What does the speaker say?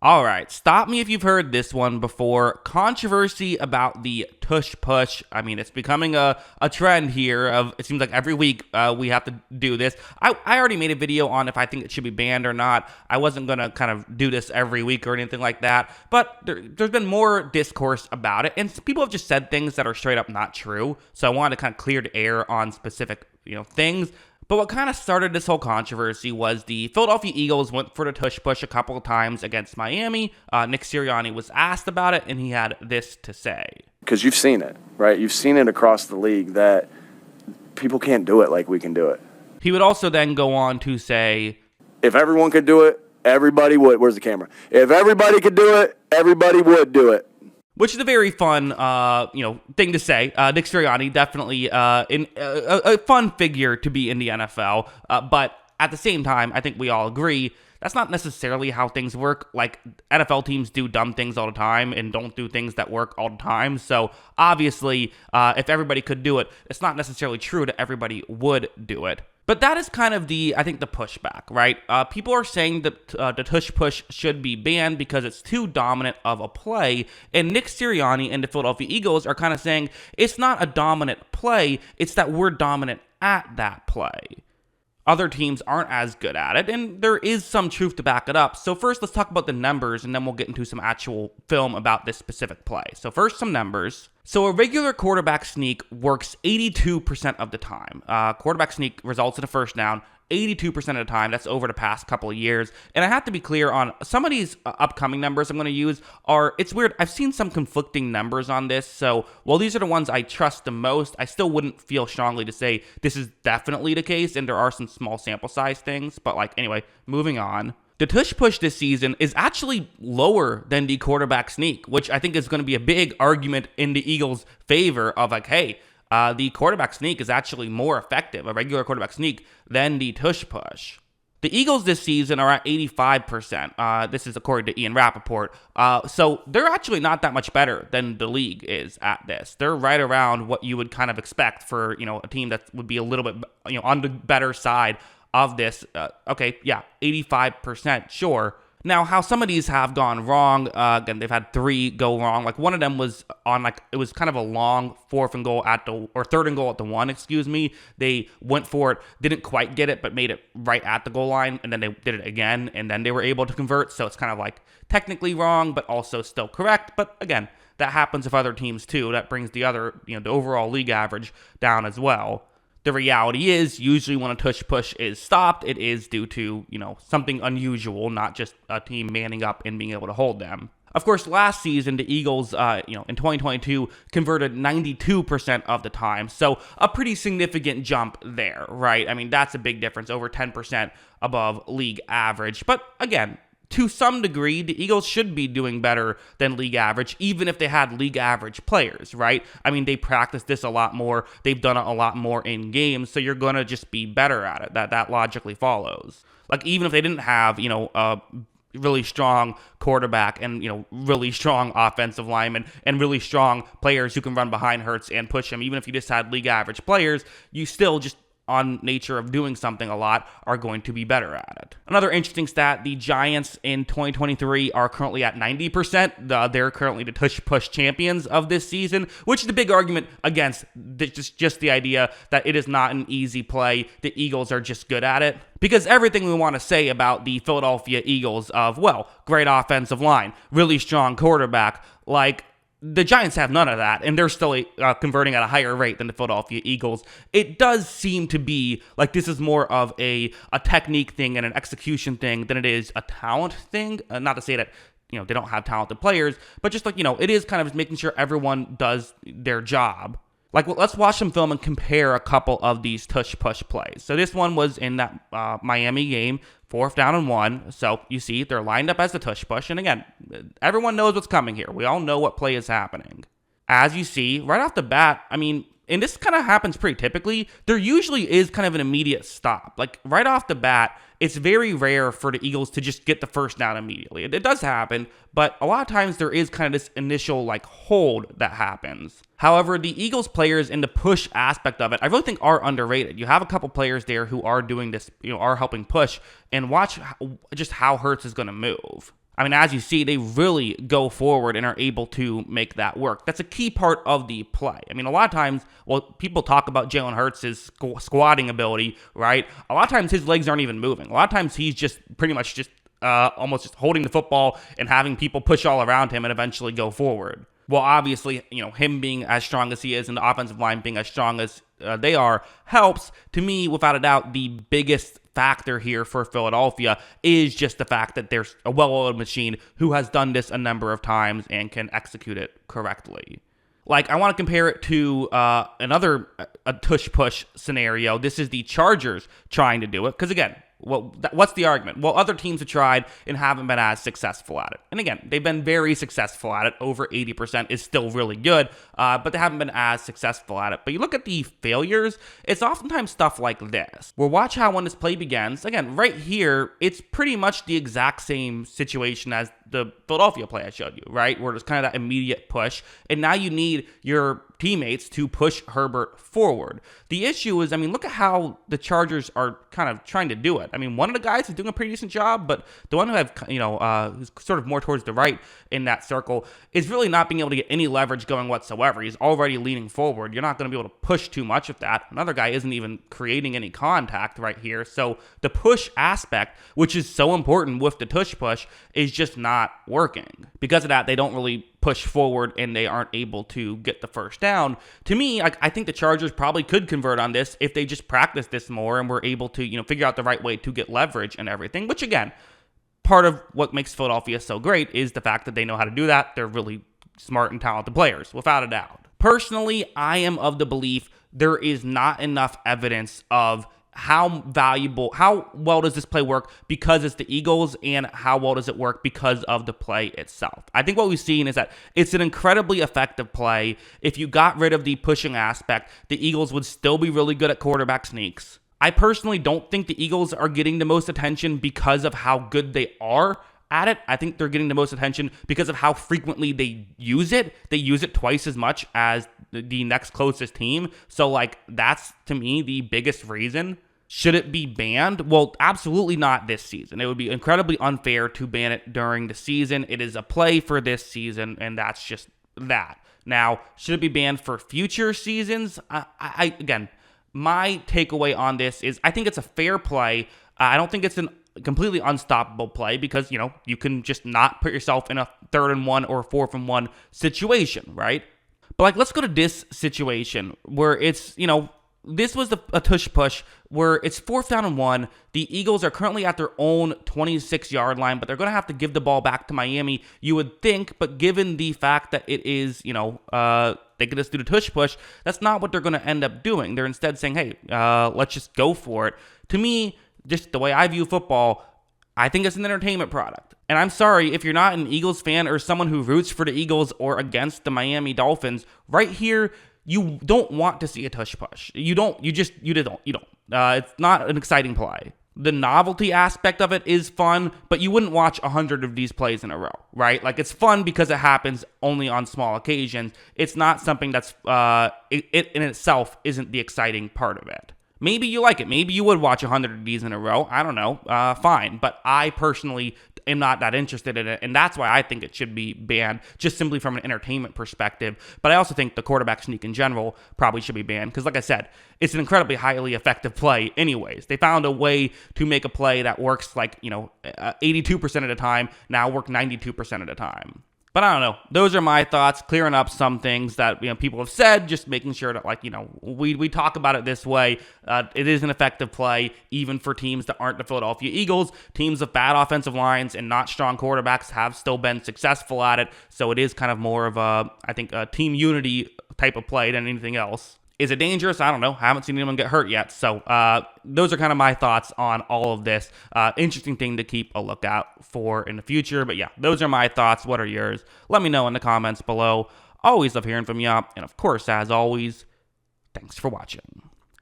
All right, stop me if you've heard this one before. Controversy about the Tush push. I mean, it's becoming a trend here. It seems like every week we have to do this. I already made a video on if I think it should be banned or not. I wasn't going to kind of do this every week or anything like that, but there's been more discourse about it, and people have just said things that are straight up not true. So I wanted to kind of clear the air on specific things. But what kind of started this whole controversy was the Philadelphia Eagles went for the tush push a couple of times against Miami. Nick Sirianni was asked about it, and he had this to say. Because you've seen it, right? You've seen it across the league that people can't do it like we can do it. He would also then go on to say, if everyone could do it, everybody would. Where's the camera? If everybody could do it, everybody would do it. Which is a very fun, thing to say. Nick Sirianni, definitely a fun figure to be in the NFL. But at the same time, I think we all agree that's not necessarily how things work. Like, NFL teams do dumb things all the time and don't do things that work all the time. So obviously, if everybody could do it, it's not necessarily true that everybody would do it. But that is kind of the pushback, right? People are saying that the tush push should be banned because it's too dominant of a play. And Nick Sirianni and the Philadelphia Eagles are kind of saying it's not a dominant play, it's that we're dominant at that play. Other teams aren't as good at it, and there is some truth to back it up. So first, let's talk about the numbers, and then we'll get into some actual film about this specific play. So first, some numbers. So a regular quarterback sneak works 82% of the time. Quarterback sneak results in a first down 82% of the time. That's over the past couple of years. And I have to be clear on some of these upcoming numbers I'm going to use it's weird. I've seen some conflicting numbers on this. So while these are the ones I trust the most, I still wouldn't feel strongly to say this is definitely the case. And there are some small sample size things. But anyway, moving on. The tush push this season is actually lower than the quarterback sneak, which I think is going to be a big argument in the Eagles' favor of hey, the quarterback sneak is actually more effective, a regular quarterback sneak, than the tush push. The Eagles this season are at 85%. This is according to Ian Rappaport. So they're actually not that much better than the league is at this. They're right around what you would kind of expect for, a team that would be a little bit, on the better side of this. 85%, sure. Now, how some of these have gone wrong, again, they've had 3 go wrong. One of them was on, it was kind of a long third and goal at the 1, They went for it, didn't quite get it, but made it right at the goal line, and then they did it again, and then they were able to convert. So it's kind of technically wrong, but also still correct. But again, that happens with other teams too. That brings the overall league average down as well. The reality is, usually when a tush push is stopped, it is due to, something unusual, not just a team manning up and being able to hold them. Of course, last season, the Eagles, in 2022, converted 92% of the time. So a pretty significant jump there, right? I mean, that's a big difference, over 10% above league average. But again, to some degree, the Eagles should be doing better than league average, even if they had league average players, right? I mean, they practice this a lot more. They've done it a lot more in games, so you're going to just be better at it. That logically follows. Even if they didn't have, a really strong quarterback and, really strong offensive linemen and really strong players who can run behind Hurts and push him, even if you just had league average players, you still just on nature of doing something a lot are going to be better at it. Another interesting stat, the Giants in 2023 are currently at 90%. They're currently the tush push champions of this season, which is the big argument against just the idea that it is not an easy play. The Eagles are just good at it. Because everything we want to say about the Philadelphia Eagles of, great offensive line, really strong quarterback, the Giants have none of that, and they're still converting at a higher rate than the Philadelphia Eagles. It does seem to be this is more of a technique thing and an execution thing than it is a talent thing. Not to say that they don't have talented players, but just it is kind of making sure everyone does their job. Let's watch some film and compare a couple of these tush push plays. So this one was in that Miami game, 4th down and 1. So you see they're lined up as the tush push. And again, everyone knows what's coming here. We all know what play is happening. As you see, right off the bat, and this kind of happens pretty typically, there usually is kind of an immediate stop. Right off the bat, it's very rare for the Eagles to just get the first down immediately. It does happen, but a lot of times there is kind of this initial hold that happens. However, the Eagles players in the push aspect of it, I really think are underrated. You have a couple players there who are doing this, are helping push, and watch just how Hurts is going to move. I mean, as you see, they really go forward and are able to make that work. That's a key part of the play. I mean, a lot of times, well, people talk about Jalen Hurts' squatting ability, right? A lot of times his legs aren't even moving. A lot of times he's just pretty much just almost just holding the football and having people push all around him and eventually go forward. Well, obviously, him being as strong as he is and the offensive line being as strong as they are helps. To me, without a doubt, the biggest factor here for Philadelphia is just the fact that there's a well-oiled machine who has done this a number of times and can execute it correctly. Like, I want to compare it to another tush push scenario. This is the Chargers trying to do it. Because again, what's the argument? Well, other teams have tried and haven't been as successful at it. And again, they've been very successful at it. Over 80% is still really good, but they haven't been as successful at it. But you look at the failures, it's oftentimes stuff like this. Well, watch how when this play begins, again, right here, it's pretty much the exact same situation as the Philadelphia play I showed you, right? Where it's kind of that immediate push. And now you need your teammates to push Herbert forward. The issue is, I mean, look at how the Chargers are kind of trying to do it. I mean, one of the guys is doing a pretty decent job, but the one who have, who's sort of more towards the right in that circle is really not being able to get any leverage going whatsoever. He's already leaning forward. You're not going to be able to push too much of that. Another guy isn't even creating any contact right here. So the push aspect, which is so important with the tush push, is just not working. Because of that, they don't really push forward and they aren't able to get the first down. To me, I think the Chargers probably could convert on this if they just practice this more and were able to, figure out the right way to get leverage and everything, which again, part of what makes Philadelphia so great is the fact that they know how to do that. They're really smart and talented players, without a doubt. Personally, I am of the belief there is not enough evidence of how well does this play work because it's the Eagles, and how well does it work because of the play itself. I think what we've seen is that it's an incredibly effective play. If you got rid of the pushing aspect, the Eagles would still be really good at quarterback sneaks. I personally don't think the Eagles are getting the most attention because of how good they are at it. I think they're getting the most attention because of how frequently they use it. They use it twice as much as the next closest team. So, that's, to me, the biggest reason. Should it be banned? Well, absolutely not this season. It would be incredibly unfair to ban it during the season. It is a play for this season, and that's just that. Now, should it be banned for future seasons? Again, my takeaway on this is I think it's a fair play. I don't think it's a completely unstoppable play because, you can just not put yourself in a 3rd and 1 or 4th and 1 situation, right? But let's go to this situation where it's, this was a tush push where it's 4th down and 1. The Eagles are currently at their own 26-yard line, but they're going to have to give the ball back to Miami, you would think. But given the fact that it is, they could just do the tush push, that's not what they're going to end up doing. They're instead saying, hey, let's just go for it. To me, just the way I view football, I think it's an entertainment product. And I'm sorry, if you're not an Eagles fan or someone who roots for the Eagles or against the Miami Dolphins, right here, you don't want to see a tush push. You don't. It's not an exciting play. The novelty aspect of it is fun, but you wouldn't watch 100 of these plays in a row, right? It's fun because it happens only on small occasions. It's not something that's, it in itself isn't the exciting part of it. Maybe you like it. Maybe you would watch 100 of these in a row. I don't know. Fine. But I personally am not that interested in it, and that's why I think it should be banned, just simply from an entertainment perspective. But I also think the quarterback sneak in general probably should be banned because, like I said, it's an incredibly highly effective play anyways. They found a way to make a play that works 82% of the time, now work 92% of the time. But I don't know. Those are my thoughts, clearing up some things that people have said, just making sure that we talk about it this way. It is an effective play, even for teams that aren't the Philadelphia Eagles. Teams with bad offensive lines and not strong quarterbacks have still been successful at it. So it is kind of more of a team unity type of play than anything else. Is it dangerous? I don't know. I haven't seen anyone get hurt yet. So those are kind of my thoughts on all of this. Interesting thing to keep a lookout for in the future. But yeah, those are my thoughts. What are yours? Let me know in the comments below. Always love hearing from you. And of course, as always, thanks for watching.